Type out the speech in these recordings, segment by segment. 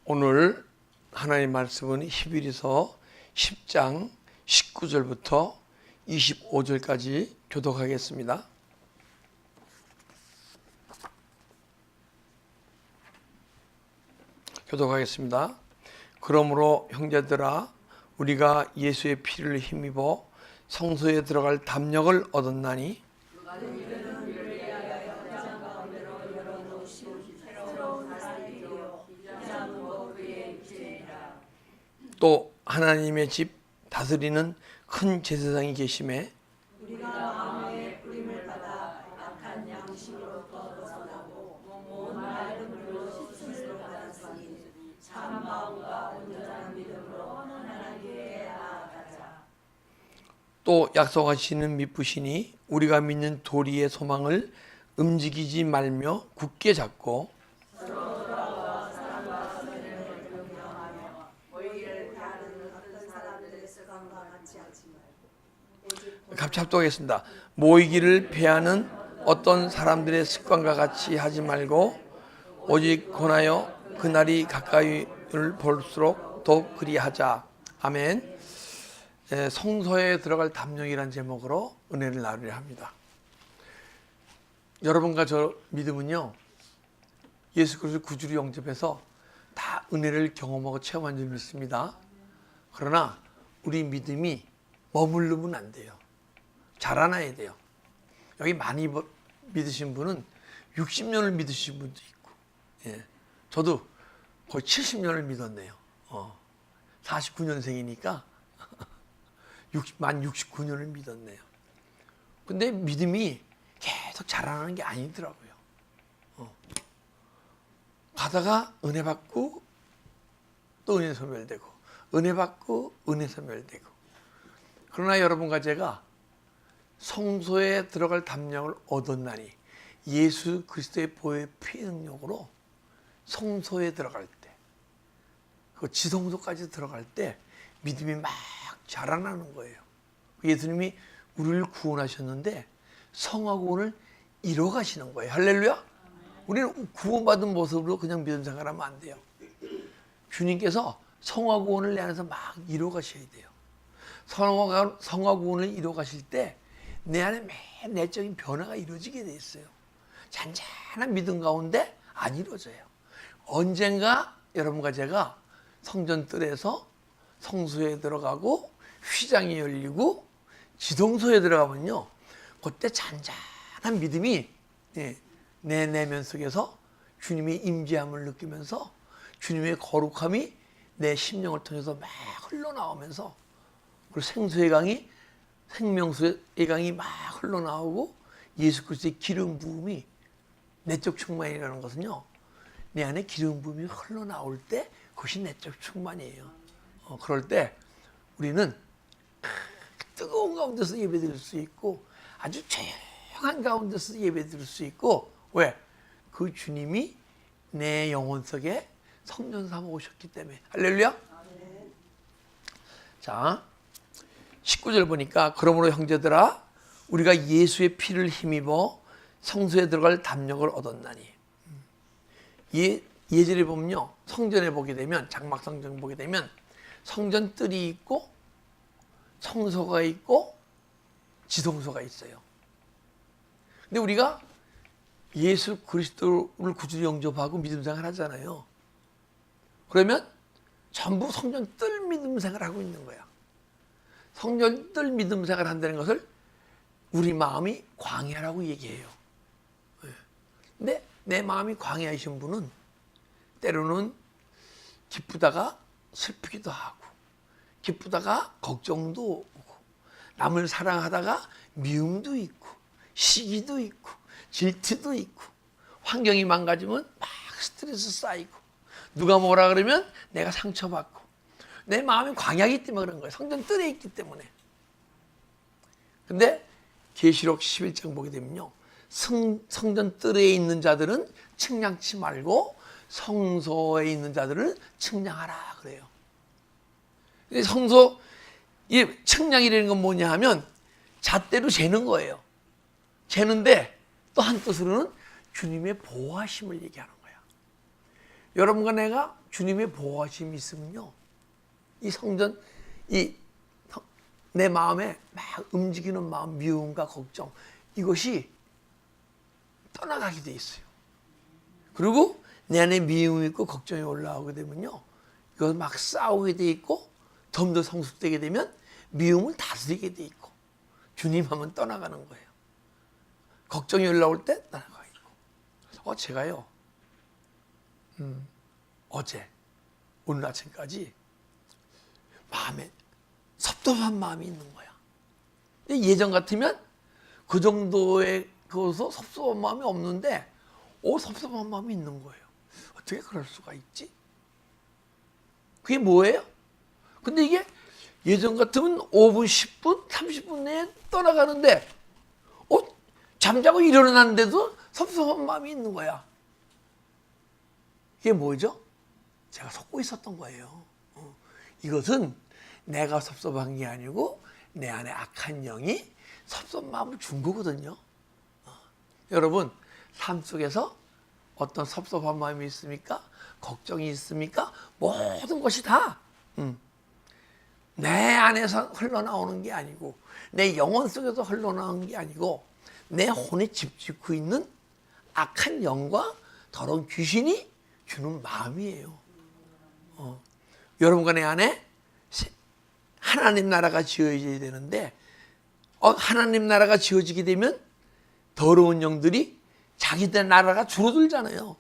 오늘 하나님 말씀은 히브리서 10장 19절부터 25절까지 교독하겠습니다. 그러므로 형제들아, 우리가 예수의 피를 힘입어 성소에 들어갈 담력을 얻었나니 또 하나님의 집 다스리는 큰 제사장이 계심에 우리가 마음의 뿌림을 받아 악한 양심으로부터 벗어나고 온 맑은 물로 씻음을 받았으니 참 마음과 온전한 믿음으로 하나님께 나아가자. 또 약속하시는 믿으시니 우리가 믿는 도리의 소망을 움직이지 말며 굳게 잡고 같이 합독하겠습니다. 모이기를 패하는 어떤 사람들의 습관과 같이 하지 말고 오직 권하여 그날이 가까이를 볼수록 더욱 그리하자. 아멘. 성소에 들어갈 담력이라는 제목으로 은혜를 나누려 합니다. 여러분과 저 믿음은요, 예수 그리스도 구주로 영접해서 다 은혜를 경험하고 체험한 줄 믿습니다. 그러나 우리 믿음이 머무르면 안 돼요. 자라나야 돼요. 여기 많이 믿으신 분은 60년을 믿으신 분도 있고, 저도 거의 70년을 믿었네요. 49년생이니까 만 69년을 믿었네요. 근데 믿음이 계속 자라나는 게 아니더라고요. 가다가 은혜 받고 또 은혜 소멸되고, 은혜 받고 은혜 소멸되고. 그러나 여러분과 제가 성소에 들어갈 담력을 얻었나니, 예수 그리스도의 보혈의 피 능력으로 성소에 들어갈 때, 그 지성소까지 들어갈 때 믿음이 막 자라나는 거예요. 예수님이 우리를 구원하셨는데 성하고 구원을 이뤄 가시는 거예요. 할렐루야. 우리는 구원받은 모습으로 그냥 믿음 생활하면 안 돼요. 주님께서 성하고 구원을 내 안에서 막 이뤄 가셔야 돼요. 성하고 구원을 이뤄 가실 때 내 안에 매일 내적인 변화가 이루어지게 돼 있어요. 잔잔한 믿음 가운데 안 이루어져요. 언젠가 여러분과 제가 성전 뜰에서 성소에 들어가고 휘장이 열리고 지성소에 들어가면요, 그때 잔잔한 믿음이 내 내면 속에서 주님의 임재함을 느끼면서 주님의 거룩함이 내 심령을 통해서 막 흘러나오면서, 그리고 생수의 강이, 생명수의 강이 막 흘러나오고 예수 그리스도의 기름 부음이, 내적 충만이라는 것은요, 내 안에 기름 부음이 흘러나올 때 그것이 내적 충만이에요. 그럴 때 우리는 뜨거운 가운데서 예배드릴 수 있고 아주 조용한 가운데서 예배드릴 수 있고. 왜? 그 주님이 내 영혼 속에 성전 삼아 오셨기 때문에. 할렐루야. 자, 19절 보니까 그러므로 형제들아, 우리가 예수의 피를 힘입어 성소에 들어갈 담력을 얻었나니. 예절에 보면요, 성전에 보게 되면, 장막 성전 보게 되면 성전 뜰이 있고 성소가 있고 지성소가 있어요. 근데 우리가 예수 그리스도를 구주로 영접하고 믿음 생활 하잖아요. 그러면 전부 성전 뜰 믿음 생활 하고 있는 거야. 성전 뜰 믿음 생활 한다는 것을 우리 마음이 광야라고 얘기해요. 근데 내 마음이 광야이신 분은 때로는 기쁘다가 슬프기도 하고, 기쁘다가 걱정도 오고, 남을 사랑하다가 미움도 있고, 시기도 있고, 질투도 있고, 환경이 망가지면 막 스트레스 쌓이고, 누가 뭐라 그러면 내가 상처받고, 내 마음이 광야이기 때문에 그런 거예요. 성전 뜰에 있기 때문에. 근데 계시록 11장 보게 되면요, 성전 뜰에 있는 자들은 측량치 말고 성소에 있는 자들은 측량하라 그래요. 성소, 이 측량이라는 건 뭐냐 하면 잣대로 재는 거예요. 재는데 또 한 뜻으로는 주님의 보호하심을 얘기하는 거야. 여러분과 내가 주님의 보호하심이 있으면요, 이 성전, 내 마음에 막 움직이는 마음, 미움과 걱정, 이것이 떠나가게 돼 있어요. 그리고 내 안에 미움이 있고 걱정이 올라오게 되면요, 이거 막 싸우게 돼 있고, 좀 더 성숙되게 되면 미움을 다스리게 돼 있고, 주님 하면 떠나가는 거예요. 걱정이 올라올 때 떠나가 있고. 제가요, 어제 오늘 아침까지 마음에 섭섭한 마음이 있는 거야. 예전 같으면 그 정도의 그것서 섭섭한 마음이 없는데, 섭섭한 마음이 있는 거예요. 어떻게 그럴 수가 있지? 그게 뭐예요? 근데 이게 예전 같으면 5분, 10분, 30분 내에 떠나가는데, 잠자고 일어났는데도 섭섭한 마음이 있는 거야. 이게 뭐죠? 제가 속고 있었던 거예요. 이것은 내가 섭섭한 게 아니고 내 안에 악한 영이 섭섭한 마음을 준 거거든요. 여러분, 삶 속에서 어떤 섭섭한 마음이 있습니까? 걱정이 있습니까? 모든 것이 다 내 안에서 흘러나오는 게 아니고, 내 영혼 속에서 흘러나오는 게 아니고, 내 혼에 집 짓고 있는 악한 영과 더러운 귀신이 주는 마음이에요. 여러분과 내 안에 하나님 나라가 지어져야 되는데, 하나님 나라가 지어지게 되면 더러운 영들이 자기들 나라가 줄어들잖아요.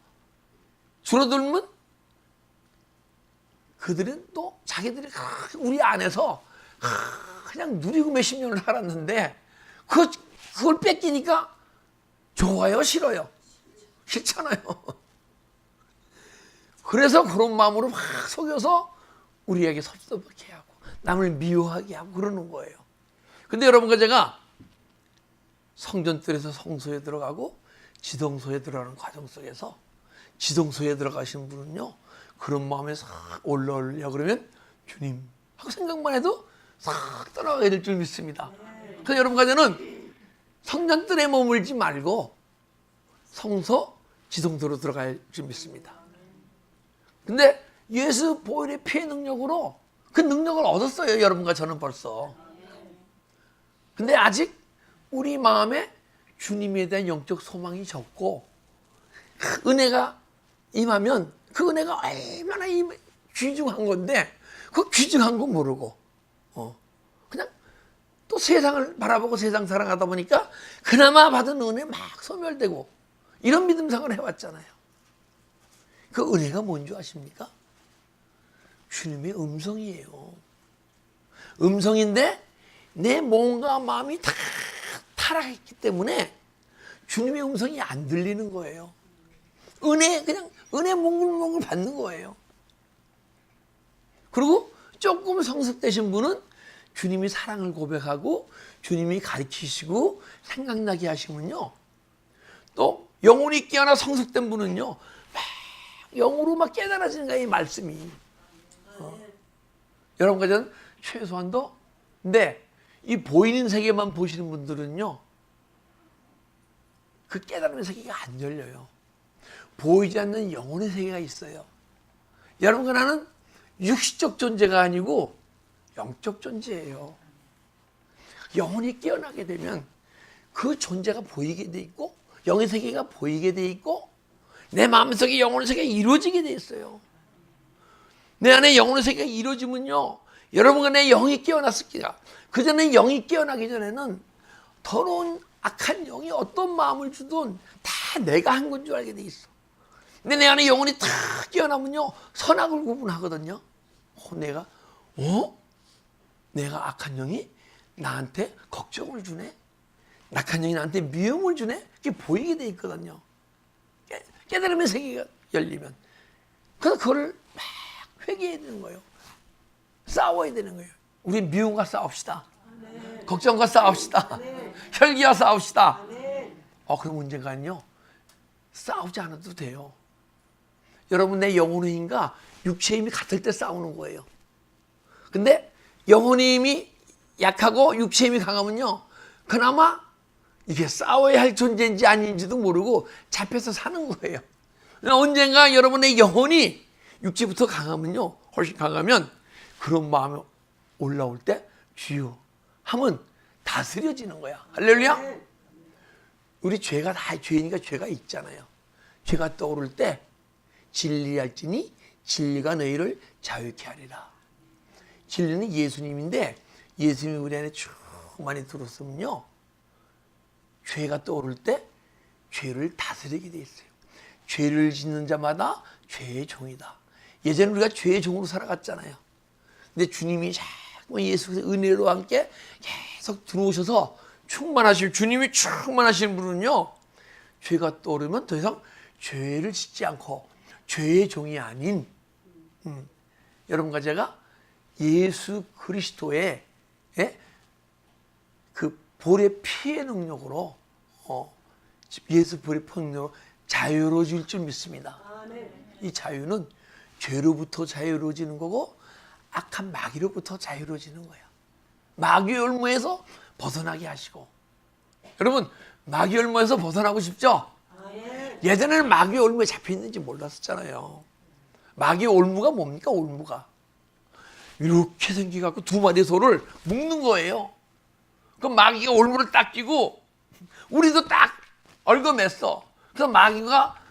줄어들면 그들은 또 자기들이 우리 안에서 그냥 누리고 몇십 년을 살았는데, 그걸 뺏기니까 좋아요, 싫어요? 싫잖아요. 그래서 그런 마음으로 막 속여서 우리에게 섭섭하게 하고 남을 미워하게 하고 그러는 거예요. 근데 여러분과 제가 성전뜰에서 성소에 들어가고 지성소에 들어가는 과정 속에서, 지성소에 들어가신 분은요, 그런 마음에 싹 올라오려고 그러면 주님 하고 생각만 해도 싹 떠나가게 될 줄 믿습니다. 그래서 여러분과 저는 성전뜰에 머물지 말고 성소, 지성소로 들어갈 줄 믿습니다. 근데 예수 보혈의 피의 능력으로 그 능력을 얻었어요, 여러분과 저는 벌써. 근데 아직 우리 마음에 주님에 대한 영적 소망이 적고, 그 은혜가 임하면 그 은혜가 얼마나 귀중한 건데, 그 귀중한 거 모르고 그냥 또 세상을 바라보고 세상 사랑하다 보니까 그나마 받은 은혜 막 소멸되고, 이런 믿음생활을 해왔잖아요. 그 은혜가 뭔지 아십니까? 주님의 음성이에요. 음성인데 내 몸과 마음이 다 타락했기 때문에 주님의 음성이 안 들리는 거예요. 그냥 은혜 몽글몽글 받는 거예요. 그리고 조금 성숙되신 분은 주님이 사랑을 고백하고 주님이 가르치시고 생각나게 하시면요, 또 영혼이 깨어나 성숙된 분은요, 막 영으로 막 깨달아지는 거예요, 이 말씀이. 여러분과 저는 최소한도, 근데 이 보이는 세계만 보시는 분들은요, 그 깨달음의 세계가 안 열려요. 보이지 않는 영혼의 세계가 있어요. 여러분과 나는 육시적 존재가 아니고 영적 존재예요. 영혼이 깨어나게 되면 그 존재가 보이게 돼 있고, 영의 세계가 보이게 돼 있고, 내 마음속에 영혼의 세계가 이루어지게 돼 있어요. 내 안에 영혼의 세계가 이루어지면요, 여러분과 내 영이 깨어났습니다. 그 전에 영이 깨어나기 전에는 더러운 악한 영이 어떤 마음을 주든 다 내가 한 건 줄 알게 돼 있어. 근데 내 안에 영혼이 다 깨어나면요, 선악을 구분하거든요. 내가 악한 영이 나한테 걱정을 주네? 악한 영이 나한테 미움을 주네? 그게 보이게 돼 있거든요. 깨달음의 세계가 열리면. 그래서 그걸 막 회개해야 되는 거예요. 싸워야 되는 거예요. 우리 미움과 싸웁시다. 걱정과 싸웁시다. 혈기와 싸웁시다. 그럼 언젠가는요, 싸우지 않아도 돼요. 여러분, 내 영혼의 힘과 육체의 힘이 같을 때 싸우는 거예요. 근데 영혼의 힘이 약하고 육체의 힘이 강하면요, 그나마 이게 싸워야 할 존재인지 아닌지도 모르고 잡혀서 사는 거예요. 언젠가 여러분의 영혼이 육체부터 강하면요, 훨씬 강하면 그런 마음이 올라올 때 주여 하면 다스려지는 거야. 할렐루야. 우리 죄가 다 죄니까 죄가 있잖아요. 죄가 떠오를 때 진리할지니 진리가 너희를 자유케 하리라. 진리는 예수님인데 예수님이 우리 안에 쭉 많이 들었으면요, 죄가 떠오를 때 죄를 다스리게 돼 있어요. 죄를 짓는 자마다 죄의 종이다. 예전에 우리가 죄의 종으로 살아갔잖아요. 근데 주님이 자꾸 예수의 은혜로 함께 계속 들어오셔서 충만하실, 주님이 충만하신 분은요, 죄가 떠오르면 더 이상 죄를 짓지 않고 죄의 종이 아닌, 여러분과 제가 예수 그리스도의 그 볼의 피의 능력으로, 예수 볼의 능력으로 자유로워질 줄 믿습니다. 이 자유는 죄로부터 자유로워지는 거고 악한 마귀로부터 자유로워지는 거예요. 마귀의 올무에서 벗어나게 하시고. 여러분, 마귀의 올무에서 벗어나고 싶죠? 예전에는 마귀의 올무에 잡혀있는지 몰랐었잖아요. 마귀의 올무가 뭡니까? 올무가 이렇게 생겨갖고 두 마리의 소를 묶는 거예요. 그럼 마귀가 올무를 딱 끼고 우리도 딱 얽어맸어. 그래서 마귀가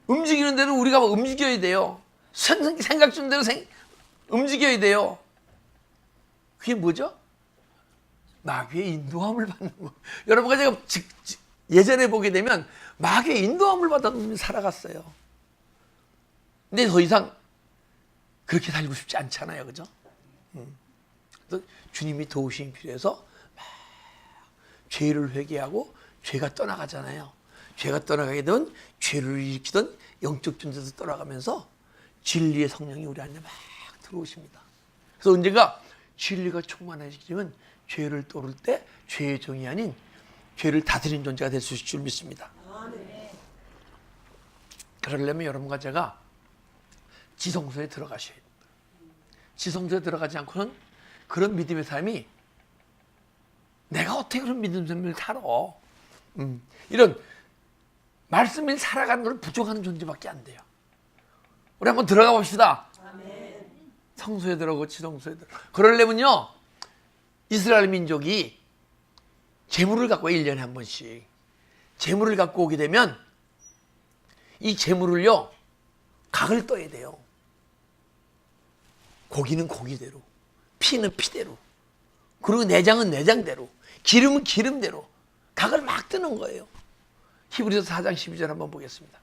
움직이는 대로 우리가 움직여야 돼요. 생각 주는 대로 움직여야 돼요. 그게 뭐죠? 마귀의 인도함을 받는 거. 여러분과 제가 예전에 보게 되면 마귀의 인도함을 받아 살아갔어요. 근데 더 이상 그렇게 살고 싶지 않잖아요. 그죠? 그래서 주님이 도우심이 필요해서 막 죄를 회개하고 죄가 떠나가잖아요. 죄가 떠나가게 되면 죄를 일으키던 영적 존재에서 떠나가면서 진리의 성령이 우리 안에 막 들어오십니다. 그래서 언젠가 진리가 충만해지면 죄를 떠올 때 죄의 종이 아닌 죄를 다스리는 존재가 될 수 있을 줄 믿습니다. 그러려면 여러분과 제가 지성소에 들어가셔야 됩니다. 지성소에 들어가지 않고는 그런 믿음의 삶이, 내가 어떻게 그런 믿음의 삶을 살아? 이런 말씀이 살아가는 걸 부정하는 존재밖에 안 돼요. 우리 한번 들어가 봅시다. 성소에 들어가고 지성소에 들어가고. 그러려면요, 이스라엘 민족이 제물을 갖고 1년에 한 번씩 제물을 갖고 오게 되면 이 제물을요, 각을 떠야 돼요. 고기는 고기대로, 피는 피대로, 그리고 내장은 내장대로, 기름은 기름대로 각을 막 뜨는 거예요. 히브리서 4장 12절 한번 보겠습니다.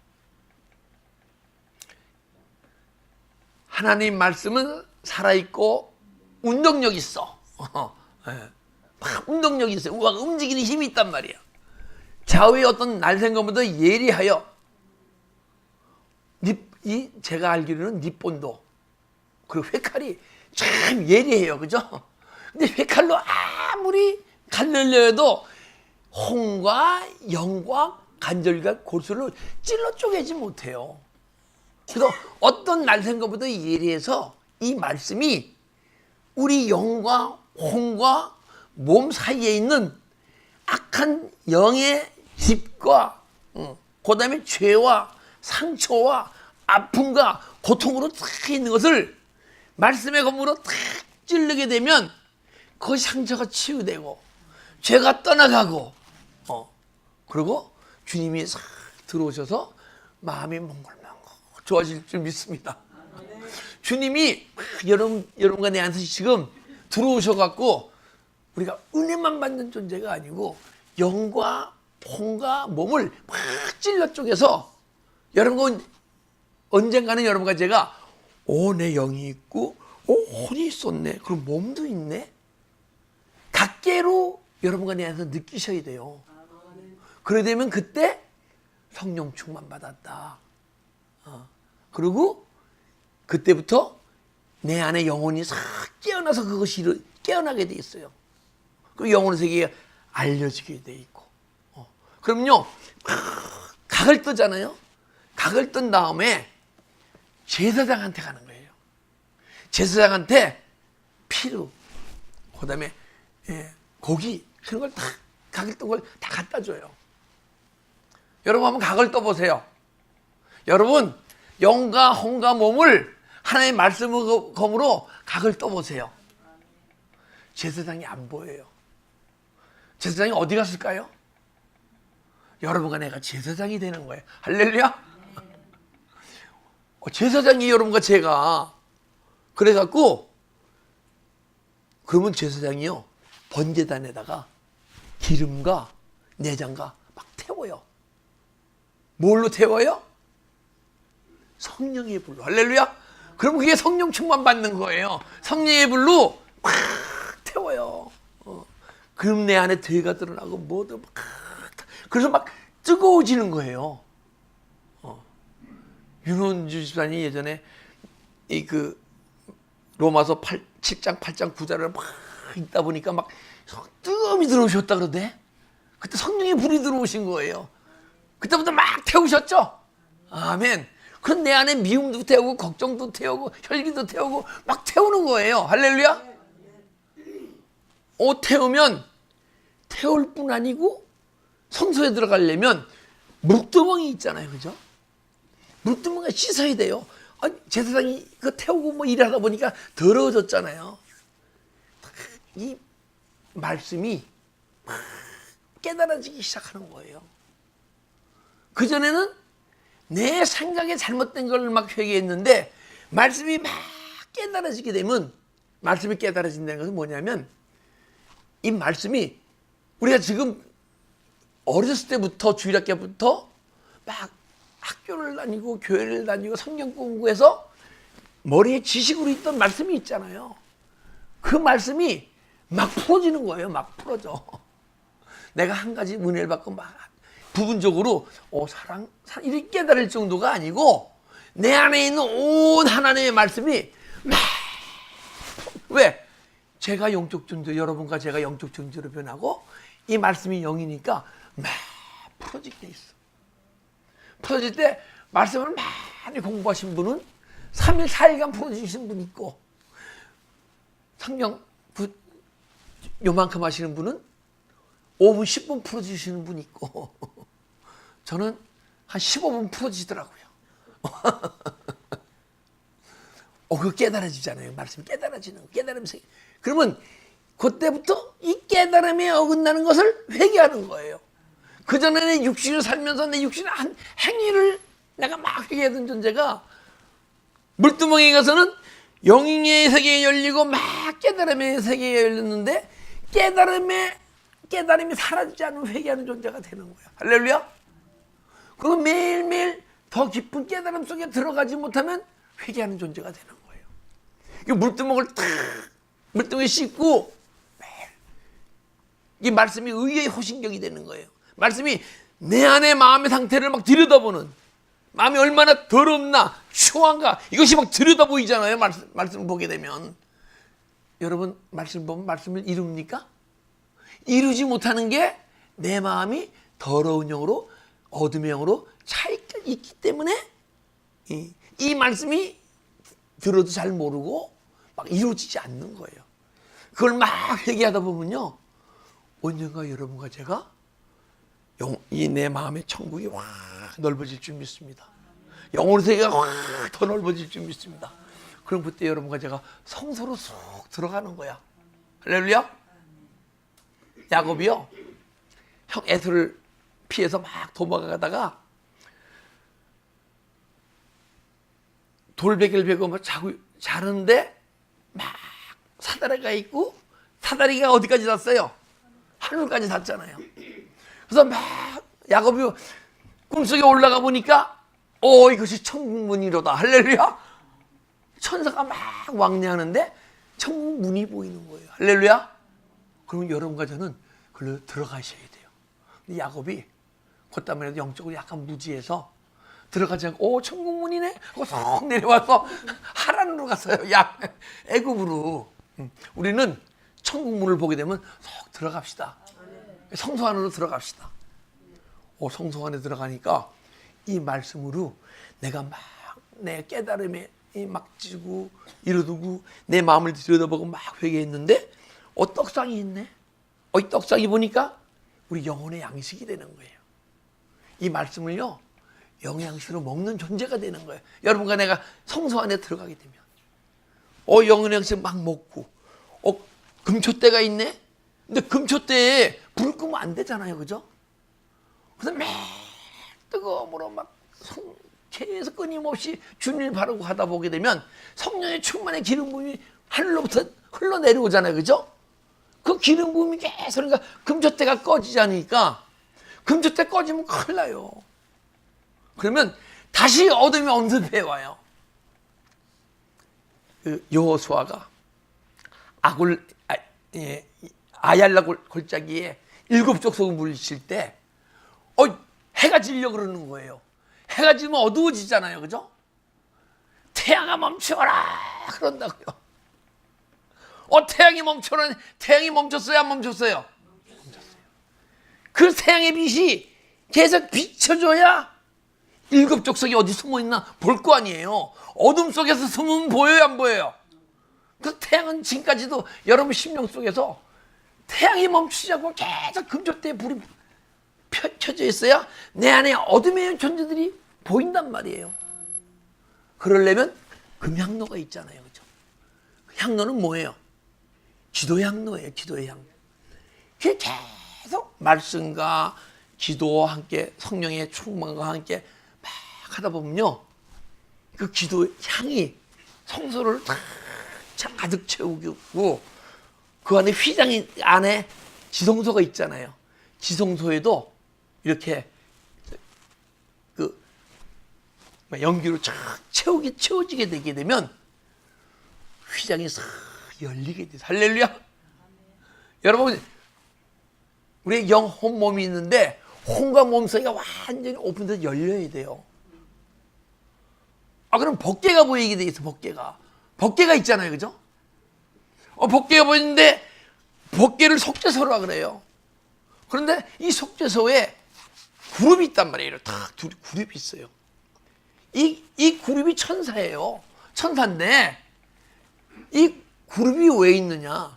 하나님 말씀은 살아있고 운동력이 있어. 막 운동력이 있어요. 막 움직이는 힘이 있단 말이야. 좌우의 어떤 날생검보다 예리하여, 제가 알기로는 닛본도, 그리고 회칼이 참 예리해요. 그죠? 근데 회칼로 아무리 칼을 내도 홍과 영과 관절과 골수를 찔러 쪼개지 못해요. 그래서 어떤 날생검보다 예리해서 이 말씀이 우리 영과 홍과 몸 사이에 있는 악한 영의 집과 그 다음에 죄와 상처와 아픔과 고통으로 탁 있는 것을 말씀의 검으로 탁 찌르게 되면 그 상처가 치유되고 죄가 떠나가고, 그리고 주님이 싹 들어오셔서 마음이 몽글몽글 좋아질 줄 믿습니다. 주님이 여러분과 내 안에서 지금 들어오셔갖고 우리가 은혜만 받는 존재가 아니고 영과 혼과 몸을 막 찔러 쪼개서, 여러분 언젠가는 여러분과 제가 내 영이 있고 혼이 있었네, 그럼 몸도 있네, 각계로 여러분과 내 안에서 느끼셔야 돼요. 그러게 되면 그때 성령 충만 받았다. 그리고 그때부터 내 안에 영혼이 싹 깨어나서 그것이 깨어나게 돼 있어요. 그 영혼의 세계에 알려지게 돼 있고. 그럼요, 각을 뜨잖아요. 각을 뜬 다음에 제사장한테 가는 거예요. 제사장한테 피로, 그 다음에 고기, 그런 걸 다, 각을 뜬 걸 다 갖다 줘요. 여러분 한번 각을 떠보세요. 여러분, 영과 혼과 몸을 하나님의 말씀으로 검으로 각을 떠보세요. 제사장이 안 보여요. 제사장이 어디 갔을까요? 여러분과 내가 제사장이 되는 거예요. 할렐루야. 제사장이 여러분과 제가 그래갖고 그러면 제사장이요 번제단에다가 기름과 내장과 막 태워요. 뭘로 태워요? 성령의 불로. 할렐루야. 그럼 그게 성령 충만 받는 거예요. 성령의 불로 막 태워요. 그럼 내 안에 죄가 드러나고 뭐도 막 그래서 막 뜨거워지는 거예요. 윤원주 집사님이 예전에 이 그 로마서 7장 8장 9절을 막 읽다 보니까 막 뜨거움이 들어오셨다 그러대. 그때 성령의 불이 들어오신 거예요. 그때부터 막 태우셨죠. 아멘. 그럼 내 안에 미움도 태우고 걱정도 태우고 혈기도 태우고 막 태우는 거예요. 할렐루야. 옷 태우면 태울 뿐 아니고 성소에 들어가려면 물두멍이 있잖아요. 그죠? 물두멍을 씻어야 돼요. 제사장이 그 태우고 뭐 일하다 보니까 더러워졌잖아요. 이 말씀이 막 깨달아지기 시작하는 거예요. 그전에는 내 생각에 잘못된 걸 막 회개했는데 말씀이 막 깨달아지게 되면 말씀이 깨달아진다는 것은 뭐냐면 이 말씀이 우리가 지금 어렸을 때부터 주일학교부터 막 학교를 다니고 교회를 다니고 성경 공부해서 머리에 지식으로 있던 말씀이 있잖아요. 그 말씀이 막 풀어지는 거예요. 막 풀어져. 내가 한 가지 은혜를 받고 막 부분적으로 사랑 이렇게 깨달을 정도가 아니고 내 안에 있는 온 하나님의 말씀이 막 왜? 제가 영적 존재, 여러분과 제가 영적 존재로 변하고 이 말씀이 영이니까 막 풀어지게 돼 있어. 풀어질 때 말씀을 많이 공부하신 분은 3일, 4일간 풀어주신 분 있고 성경 요만큼 하시는 분은 5분, 10분 풀어주시는 분 있고 저는 한 15분 풀어지더라고요. 그거 깨달아지잖아요. 말씀이 깨달아지는 거. 깨달으면서 그러면 그때부터 이 깨달음에 어긋나는 것을 회개하는 거예요. 그전에는 육신을 살면서 내 육신의 한 행위를 내가 막 회개하던 존재가 물두멍에 가서는 영의 세계에 열리고 막 깨달음의 세계에 열렸는데 깨달음이 사라지지 않은 회개하는 존재가 되는 거야. 할렐루야. 그리고 매일매일 더 깊은 깨달음 속에 들어가지 못하면 회개하는 존재가 되는 거예요. 이 물두멍을 물두멍에 씻고 매일 이 말씀이 의의 호신경이 되는 거예요. 말씀이 내 안의 마음의 상태를 막 들여다보는 마음이 얼마나 더럽나 추한가 이것이 막 들여다 보이잖아요. 말씀을 보게 되면 여러분 말씀 보면 말씀을 이룹니까? 이루지 못하는 게 내 마음이 더러운 영으로 어둠의 영으로 차이가 있기 때문에 이 말씀이 들어도 잘 모르고 막 이루어지지 않는 거예요. 그걸 막 회개하다 보면요 언젠가 여러분과 제가 이 내 마음의 천국이 확 넓어질 줄 믿습니다. 영혼의 세계가 확 더 넓어질 줄 믿습니다. 그럼 그때 여러분과 제가 성소로 쏙 들어가는 거야. 할렐루야. 야곱이요 형 에서를 피해서 막 도망가다가 돌베개를 베고 막 자는데 막 사다리가 있고 사다리가 어디까지 닿았어요? 하늘까지 닿잖아요. 그래서 막 야곱이 꿈속에 올라가 보니까 이것이 천국문이로다. 할렐루야. 천사가 막 왕래하는데 천국문이 보이는 거예요. 할렐루야. 그러면 여러분과 저는 그걸로 들어가셔야 돼요. 근데 야곱이 그때문에도 영적으로 약간 무지해서 들어가지 않고 천국문이네 하고 쏙 내려와서 하란으로 갔어요. 애굽으로. 우리는 천국문을 보게 되면 쏙 들어갑시다. 성소 안으로 들어갑시다. 성소 안에 들어가니까 이 말씀으로 내가 막 내 깨달음에 막 찌고 이러두고 내 마음을 들여다보고 막 회개했는데 떡상이 있네. 이 떡상이 보니까 우리 영혼의 양식이 되는 거예요. 이 말씀을요 영양식으로 먹는 존재가 되는 거예요. 여러분과 내가 성소 안에 들어가게 되면 영양식 막 먹고 금초대가 있네. 근데 금초대에 불을 끄면 안 되잖아요, 그죠? 그래서 매 뜨거움으로 막 계속 끊임없이 주님을 바르고 하다 보게 되면 성령의 충만의 기름 부음이 하늘로부터 흘러내려오잖아요, 그죠? 그 기름 부음이 계속, 그러니까 금초대가 꺼지지 않으니까, 금초대 꺼지면 큰일 나요. 그러면 다시 어둠이 엄습해 와요. 여호수아가 아얄라 골짜기에 7 족속을 물리칠 때 해가 지려 그러는 거예요. 해가 지면 어두워지잖아요, 그죠? 태양아 멈춰라 그런다고요. 태양이 멈춰라. 태양이 멈췄어요, 안 멈췄어요? 멈췄어요. 그 태양의 빛이 계속 비춰줘야 7 족속이 어디 숨어 있나 볼 거 아니에요. 어둠 속에서 숨으면 보여요, 안 보여요? 그 태양은 지금까지도 여러분 심령 속에서 태양이 멈추지 않고 계속 금초대에 불이 켜져 있어야 내 안에 어둠의 존재들이 보인단 말이에요. 그러려면 금향로가 있잖아요, 그죠? 그 향로는 뭐예요? 기도의 향로예요, 기도의 향로. 그게 계속 말씀과 기도와 함께 성령의 충만과 함께 막 하다 보면요, 그 기도의 향이 성소를 참 가득 채우고, 그 안에 휘장 안에 지성소가 있잖아요. 지성소에도 이렇게 그 연기로 쫙 채워지게 되게 되면 휘장이 싹 열리게 돼요. 할렐루야. 여러분, 우리의 영 혼몸이 있는데 혼과 몸 사이가 완전히 오픈돼서 열려야 돼요. 그럼 법궤가 보이게 돼 있어. 법궤가 있잖아요, 그죠? 법궤가 보이는데 법궤를 속죄소라 그래요. 그런데 이 속죄소에 그룹이 있단 말이에요. 딱 둘이 그룹이 있어요. 이 그룹이 천사예요. 천사인데 이 그룹이 왜 있느냐?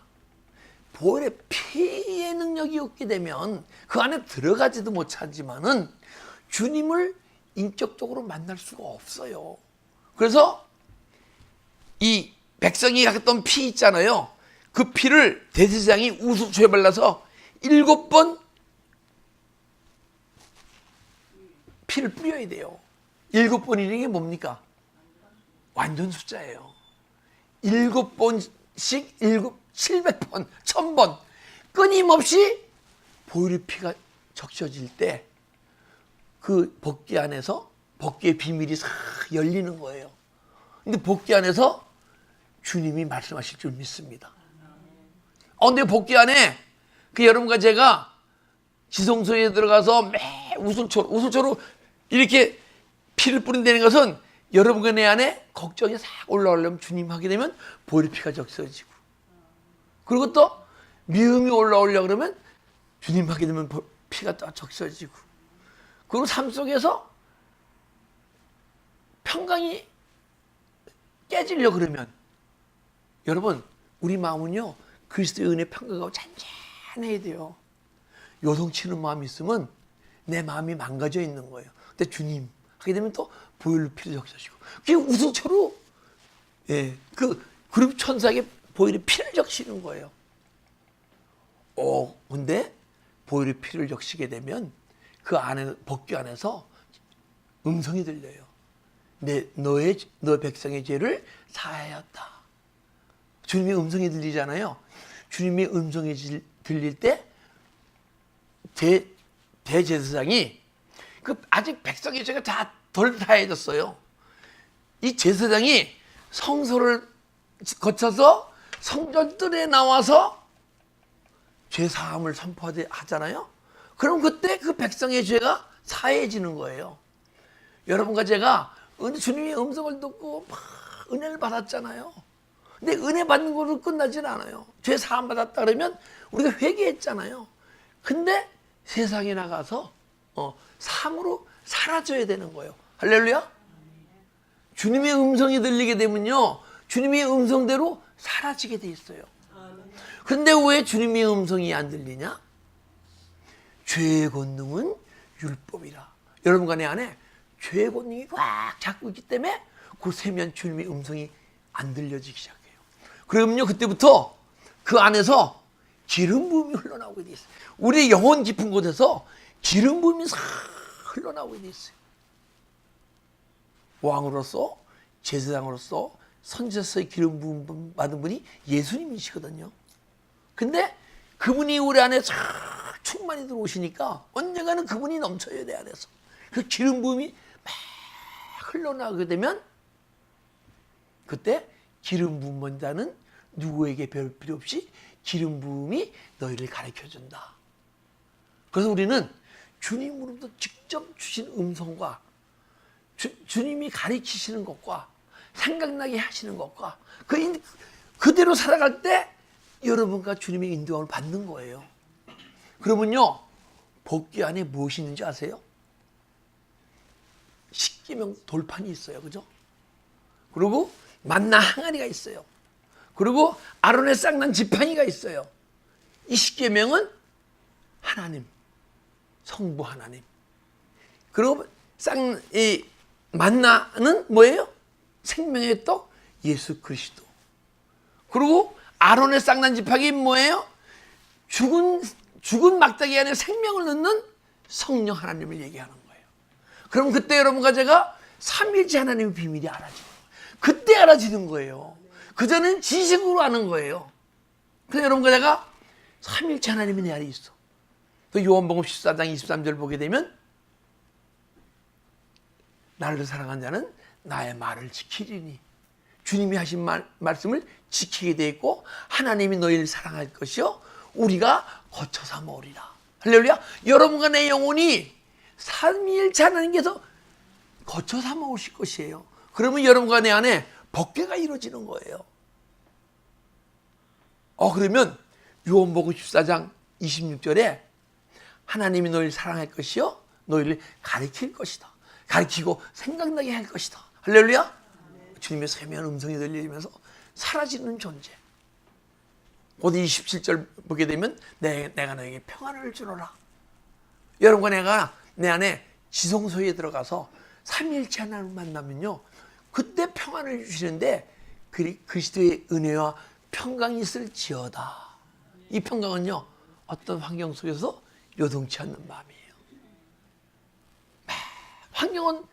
보혈의 피의 능력이 없게 되면 그 안에 들어가지도 못하지만은 주님을 인격적으로 만날 수가 없어요. 그래서 이 백성이 갖던 피 있잖아요. 그 피를 대제사장이 우수초에 발라서 7번 피를 뿌려야 돼요. 7번이라는 게 뭡니까? 완전 숫자예요. 7번씩 700번, 1000번 끊임없이 보혈의 피가 적셔질 때 그 법궤 안에서 법궤의 비밀이 싹 열리는 거예요. 근데 법궤 안에서 주님이 말씀하실 줄 믿습니다. 근데 법궤 안에 여러분과 제가 지성소에 들어가서 매 우슬초로 이렇게 피를 뿌린다는 것은 여러분과 내 안에 걱정이 싹 올라오려면 주님 하게 되면 보혈의 피가 적셔지고, 그리고 또 미움이 올라오려고 그러면 주님 하게 되면 피가 또 적셔지고, 그리고 삶 속에서 평강이 깨지려고 그러면 여러분, 우리 마음은요 그리스도의 은혜 평강하고 잔잔해야 돼요. 요동치는 마음이 있으면 내 마음이 망가져 있는 거예요. 근데 주님 하게 되면 또 보혈의 피를 적셔지고, 그게 우수초로 그 그룹 천사에게 보혈의 피를 적시는 거예요. 근데 보혈의 피를 적시게 되면 그 안에 법궤 안에서 음성이 들려요. 너의 백성의 죄를 사하였다. 주님의 음성이 들리잖아요. 주님의 음성이 들릴 때 대제사장이 아직 백성의 죄가 다 덜 사해졌어요. 이 제사장이 성소를 거쳐서 성전뜰에 나와서 죄 사함을 선포하잖아요. 그럼 그때 그 백성의 죄가 사해지는 거예요. 여러분과 제가 주님의 음성을 듣고 막 은혜를 받았잖아요. 근데 은혜 받는 것으로 끝나질 않아요. 죄 사함 받았다 그러면 우리가 회개했잖아요. 근데 세상에 나가서 삶으로 사라져야 되는 거예요. 할렐루야. 주님의 음성이 들리게 되면요 주님의 음성대로 사라지게 돼 있어요. 근데 왜 주님의 음성이 안 들리냐? 죄의 권능은 율법이라. 여러분과 내 안에 죄의 권능이 꽉 잡고 있기 때문에 그 세면 주님의 음성이 안 들려지기 시작해요. 그러면요, 그때부터 그 안에서 기름 부음이 흘러나오게 돼 있어요. 우리의 영혼 깊은 곳에서 기름 부음이 싹 흘러나오게 돼 있어요. 왕으로서, 제사장으로서, 선지자로서의 기름 부음 받은 분이 예수님이시거든요. 근데 그분이 우리 안에 싹 충만히 들어오시니까 언젠가는 그분이 넘쳐요, 내 안에서. 그 기름 부음이 막 흘러나오게 되면 그때 기름 부음 받은 자는 누구에게 배울 필요 없이 기름 부음이 너희를 가르쳐준다. 그래서 우리는 주님으로부터 직접 주신 음성과 주님이 가르치시는 것과 생각나게 하시는 것과 그대로 살아갈 때 여러분과 주님의 인도함을 받는 거예요. 그러면요, 복귀 안에 무엇이 있는지 아세요? 십계명 돌판이 있어요. 그죠? 그리고 만나 항아리가 있어요. 그리고 아론의 쌍난 지팡이가 있어요. 이 십계명은 하나님, 성부 하나님. 그리고 이 만나는 뭐예요? 생명의 떡 예수 그리스도. 그리고 아론의 쌍난 지팡이 뭐예요? 죽은 막대기 안에 생명을 넣는 성령 하나님을 얘기하는 거예요. 그럼 그때 여러분과 제가 삼일째 하나님의 비밀이 알아지는 거예요. 그때 알아지는 거예요. 그전엔 지식으로 아는 거예요. 근데 여러분과 제가 삼일째 하나님이 내 안에 있어. 또 요한복음 14장 23절 보게 되면 나를 사랑한 자는 나의 말을 지키리니, 주님이 하신 말씀을 지키게 돼 있고 하나님이 너희를 사랑할 것이요 우리가 거쳐 삼으리라. 할렐루야. 여러분과 내 영혼이 삼위일체 하나님께서 거쳐 삼으실 것이에요. 그러면 여러분과 내 안에 법궤가 이루어지는 거예요. 그러면 요한복음 14장 26절에 하나님이 너희를 사랑할 것이요 너희를 가르칠 것이다. 가르치고 생각나게 할 것이다. 할렐루야. 주님의 세미한 음성이 들리면서 사라지는 존재. 곧 27절 보게 되면 내가 너에게 평안을 주노라. 여러분과 내가 내 안에 지성소에 들어가서 삼위일체 하나님을 만나면요, 그때 평안을 주시는데 그리스도의 은혜와 평강이 있을지어다. 이 평강은요, 어떤 환경 속에서 요동치 않는 마음이에요. 환경은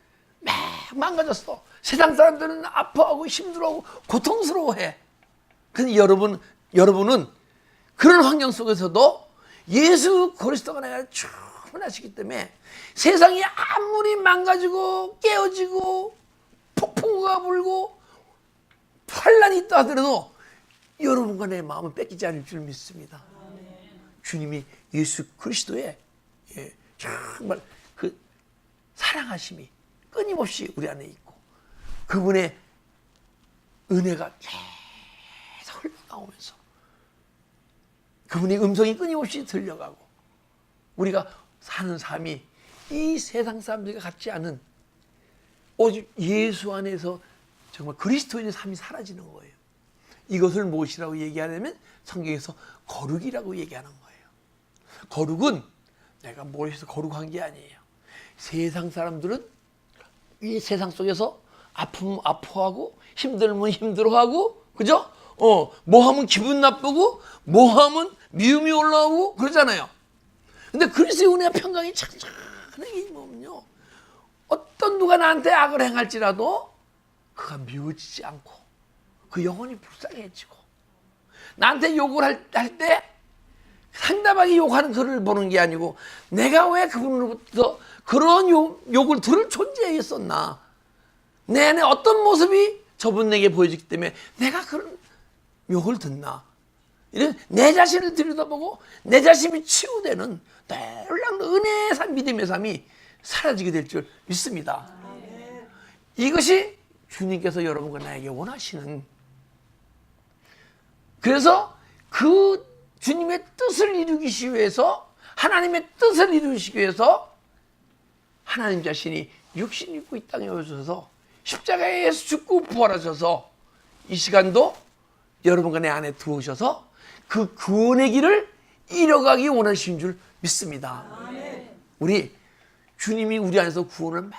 막 망가졌어. 세상 사람들은 아파하고 힘들어하고 고통스러워해. 근데 여러분은 그런 환경 속에서도 예수 그리스도가 내가 충분하시기 때문에 세상이 아무리 망가지고 깨어지고 폭풍우가 불고 환란이 있다 하더라도 여러분과 내 마음은 뺏기지 않을 줄 믿습니다. 주님이 예수 그리스도의 정말 그 사랑하심이 끊임없이 우리 안에 있고 그분의 은혜가 계속 흘러나오면서 그분의 음성이 끊임없이 들려가고 우리가 사는 삶이 이 세상 사람들과 같지 않은 오직 예수 안에서 정말 그리스도인의 삶이 사라지는 거예요. 이것을 무엇이라고 얘기하냐면 성경에서 거룩이라고 얘기하는 거예요. 거룩은 내가 뭘 해서 거룩한 게 아니에요. 세상 사람들은 이 세상 속에서 아프면 아파하고 힘들면 힘들어하고 그죠? 뭐 하면 기분 나쁘고 뭐 하면 미움이 올라오고 그러잖아요. 근데 그리스도의 은혜와 평강이 찬찬하게 임하면요, 어떤 누가 나한테 악을 행할지라도 그가 미워지지 않고 그 영혼이 불쌍해지고 나한테 욕을 할 때 상담하게 욕하는 그를 보는 게 아니고 내가 왜 그분으로부터 그런 욕을 들을 존재에 있었나, 내 안에 어떤 모습이 저분 내게 보여지기 때문에 내가 그런 욕을 듣나, 이런 내 자신을 들여다보고 내 자신이 치유되는 놀라운 은혜의 삶, 믿음의 삶이 사라지게 될 줄 믿습니다. 이것이 주님께서 여러분과 나에게 원하시는, 그래서 그 주님의 뜻을 이루기 위해서, 하나님의 뜻을 이루시기 위해서 하나님 자신이 육신 입고 이 땅에 오셔서 십자가에서 죽고 부활하셔서 이 시간도 여러분과 내 안에 들어오셔서 그 구원의 길을 이뤄가기 원하시는 줄 믿습니다. 우리 주님이 우리 안에서 구원을 막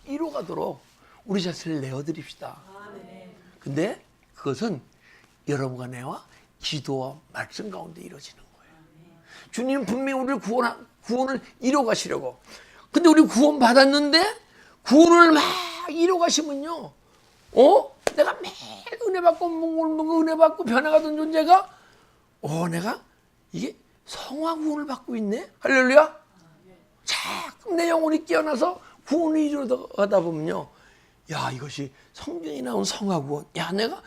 이뤄가도록 우리 자신을 내어드립시다. 근데 그것은 여러분과 내와 기도와 말씀 가운데 이루어지는 거예요. 주님은 분명히 우리를 구원을 이뤄가시려고. 근데 우리 구원 받았는데 구원을 막 이뤄가시면요, 내가 매일 은혜 받고 은혜 받고 변화가던 존재가 내가 이게 성화 구원을 받고 있네. 할렐루야. 자꾸 내 영혼이 깨어나서 구원을 이루어가다 보면요, 야, 이것이 성경에 나온 성화 구원. 야, 내가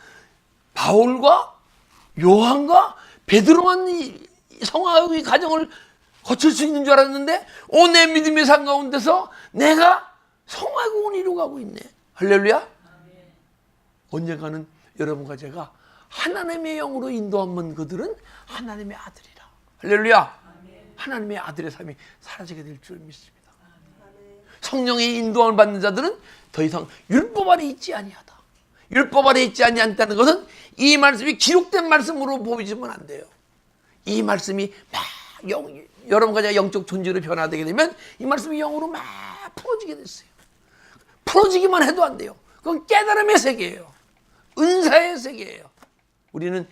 바울과 요한과 베드로만 이 성화의 과정을 거칠 수 있는 줄 알았는데 내 믿음의 삶 가운데서 내가 성화 구원을 이루어가고 있네. 할렐루야. 언젠가는 여러분과 제가 하나님의 영으로 인도하면 그들은 하나님의 아들이라. 할렐루야. 하나님의 아들의 삶이 사라지게 될 줄 믿습니다. 성령의 인도함을 받는 자들은 더 이상 율법 아래 있지 아니하다. 율법 아래 있지 아니한다는 것은 이 말씀이 기록된 말씀으로 보이지면 안 돼요. 이 말씀이 막 여러분과 제가 영적 존재로 변화되게 되면 이 말씀이 영으로 막 풀어지게 됐어요. 풀어지기만 해도 안 돼요. 그건 깨달음의 세계예요. 은사의 세계예요. 우리는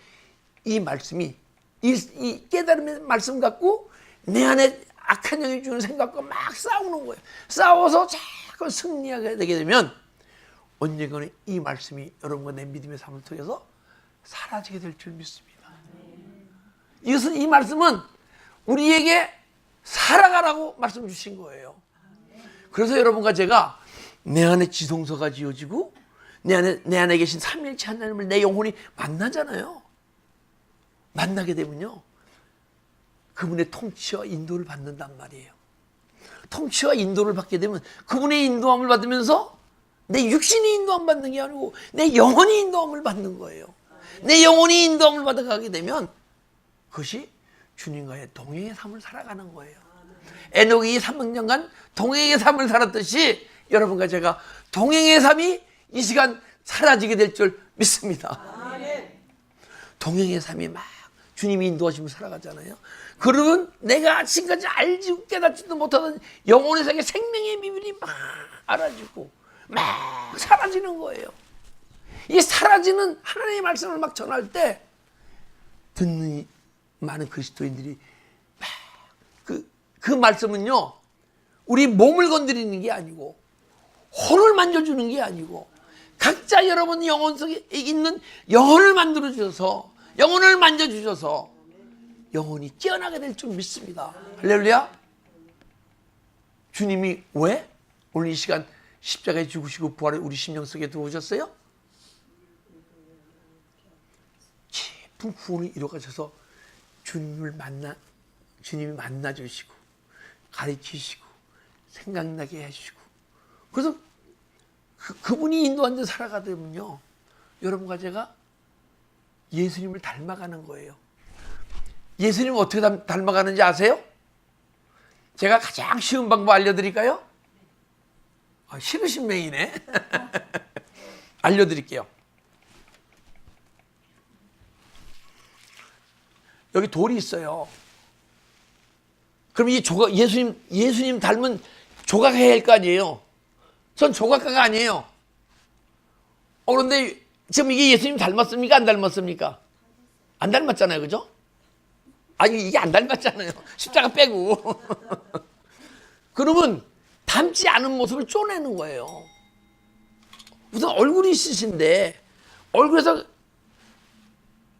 이 말씀이 이 깨달음의 말씀 갖고 내 안에 악한 영이 주는 생각과 막 싸우는 거예요. 싸워서 자꾸 승리하게 되게 되면 언젠가는 이 말씀이 여러분과 내 믿음의 삶을 통해서 사라지게 될 줄 믿습니다. 이것은 이 말씀은 우리에게 살아가라고 말씀 주신 거예요. 그래서 여러분과 제가 내 안에 지성소가 지어지고 내 안에 계신 삼위일체 하나님을 내 영혼이 만나잖아요. 만나게 되면요, 그분의 통치와 인도를 받는단 말이에요. 통치와 인도를 받게 되면 그분의 인도함을 받으면서 내 육신이 인도함 받는 게 아니고 내 영혼이 인도함을 받는 거예요. 내 영혼이 인도함을 받아가게 되면 그것이 주님과의 동행의 삶을 살아가는 거예요. 에녹이 300년간 동행의 삶을 살았듯이 여러분과 제가 동행의 삶이 이 시간 사라지게 될 줄 믿습니다. 동행의 삶이 막 주님이 인도하시면 살아가잖아요. 그러면 내가 지금까지 알지도 깨닫지도 못하던 영혼의 세계 생명의 비밀이 막 알아지고 막 사라지는 거예요. 이 사라지는 하나님의 말씀을 막 전할 때 듣는 많은 그리스도인들이 막 그 말씀은요, 우리 몸을 건드리는 게 아니고 혼을 만져주는 게 아니고 각자 여러분 영혼 속에 있는 영혼을 만들어주셔서 영혼을 만져주셔서 영혼이 깨어나게 될 줄 믿습니다. 할렐루야. 주님이 왜 오늘 이 시간 십자가에 죽으시고 부활에 우리 심령 속에 들어오셨어요? 깊은 구원을 이뤄가셔서 주님이 만나주시고 가르치시고 생각나게 해주시고, 그래서 그분이 인도한 데 살아가다 보면요, 여러분과 제가 예수님을 닮아가는 거예요. 예수님을 어떻게 닮아가는지 아세요? 제가 가장 쉬운 방법 알려드릴까요? 싫으신 명이네. 알려드릴게요. 여기 돌이 있어요. 그럼 이 예수님 닮은 조각해야 할 거 아니에요? 전 조각가가 아니에요. 그런데 지금 이게 예수님 닮았습니까? 안 닮았습니까? 안 닮았잖아요. 그죠? 아니, 이게 안 닮았잖아요. 십자가 빼고. 그러면 닮지 않은 모습을 쪼내는 거예요. 우선 얼굴이 있으신데 얼굴에서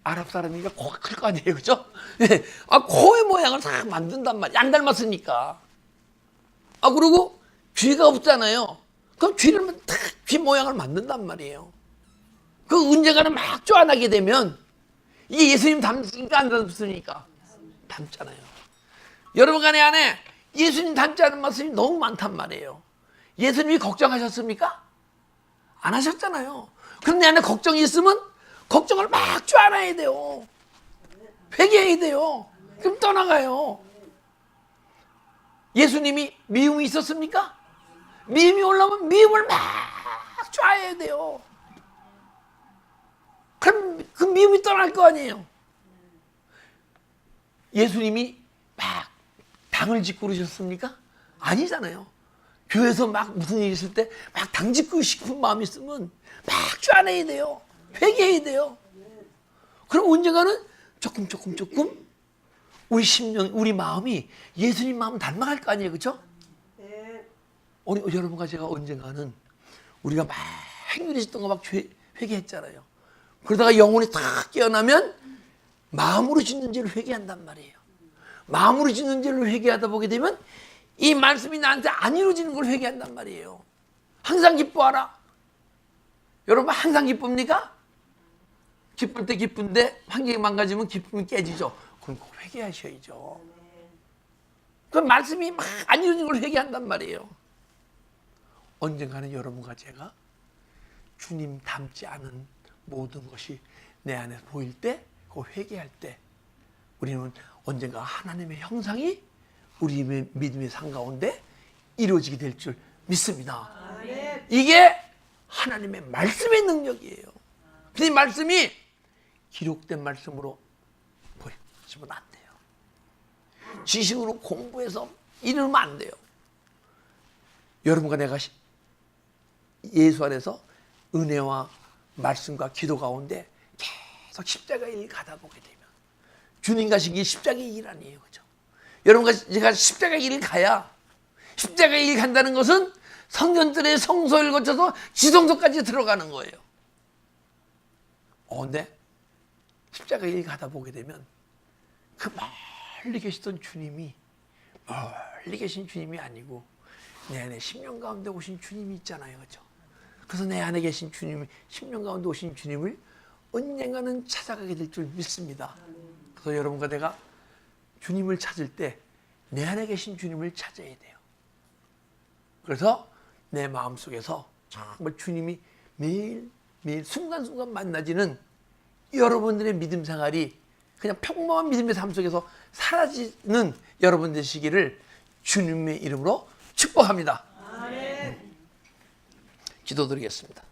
아랍 사람이니까 코가 클 거 아니에요. 그죠? 코의 모양을 다 만든단 말이에요. 안 닮았으니까. 그리고 귀가 없잖아요. 그럼 귀 모양을 만든단 말이에요. 그 언젠가는 막 쪼안하게 되면 이게 예수님 닮습니까? 안 닮습니까? 닮잖아요. 여러분 간의 안에 예수님 닮지 않은 모습이 너무 많단 말이에요. 예수님이 걱정하셨습니까? 안 하셨잖아요. 그럼 내 안에 걱정이 있으면 걱정을 막 쪼안아야 돼요. 회개해야 돼요. 그럼 떠나가요. 예수님이 미움이 있었습니까? 미움이 올라오면 미움을 막 쪼아야 돼요. 그럼 그 미움이 떠날 거 아니에요. 예수님이 막 당을 짓고 그러셨습니까? 아니잖아요. 교회에서 막 무슨 일이 있을 때 막 당짓고 싶은 마음이 있으면 막 쫓아내야 돼요. 회개해야 돼요. 그럼 언젠가는 조금 우리 심령, 우리 마음이 예수님 마음 닮아갈 거 아니에요, 그렇죠? 우리 여러분과 제가 언젠가는 우리가 막 행렬했던 거 막 회개했잖아요. 그러다가 영혼이 탁 깨어나면 마음으로 짓는 죄를 회개한단 말이에요. 마음으로 짓는 죄를 회개하다 보게 되면 이 말씀이 나한테 안 이루어지는 걸 회개한단 말이에요. 항상 기뻐하라. 여러분 항상 기쁩니까? 기쁠 때 기쁜데 환경이 망가지면 기쁨이 깨지죠. 그럼 꼭 회개하셔야죠. 그 말씀이 막 안 이루어지는 걸 회개한단 말이에요. 언젠가는 여러분과 제가 주님 닮지 않은 모든 것이 내 안에 보일 때, 그 회개할 때 우리는 언젠가 하나님의 형상이 우리 믿음의 삶 가운데 이루어지게 될 줄 믿습니다. 이게 하나님의 말씀의 능력이에요. 이 말씀이 기록된 말씀으로 보여지면 안 돼요. 지식으로 공부해서 이러면 안 돼요. 여러분과 내가 예수 안에서 은혜와 말씀과 기도 가운데 계속 십자가의 일 가다 보게 되면 주님 가신 게 십자가의 일 아니에요. 그죠? 여러분과 제가 십자가의 일 가야 십자가의 일 간다는 것은 성전들의 성소를 거쳐서 지성소까지 들어가는 거예요. 근데 십자가의 일 가다 보게 되면 그 멀리 계시던 주님이 멀리 계신 주님이 아니고 내 안에 심령 가운데 오신 주님이 있잖아요. 그죠? 그래서 내 안에 계신 주님이 심령 가운데 오신 주님을 언젠가는 찾아가게 될 줄 믿습니다. 그래서 여러분과 내가 주님을 찾을 때 내 안에 계신 주님을 찾아야 돼요. 그래서 내 마음속에서 정말 주님이 매일 순간순간 만나지는 여러분들의 믿음 생활이 그냥 평범한 믿음의 삶 속에서 사라지는 여러분 되시기를 주님의 이름으로 축복합니다. 기도드리겠습니다.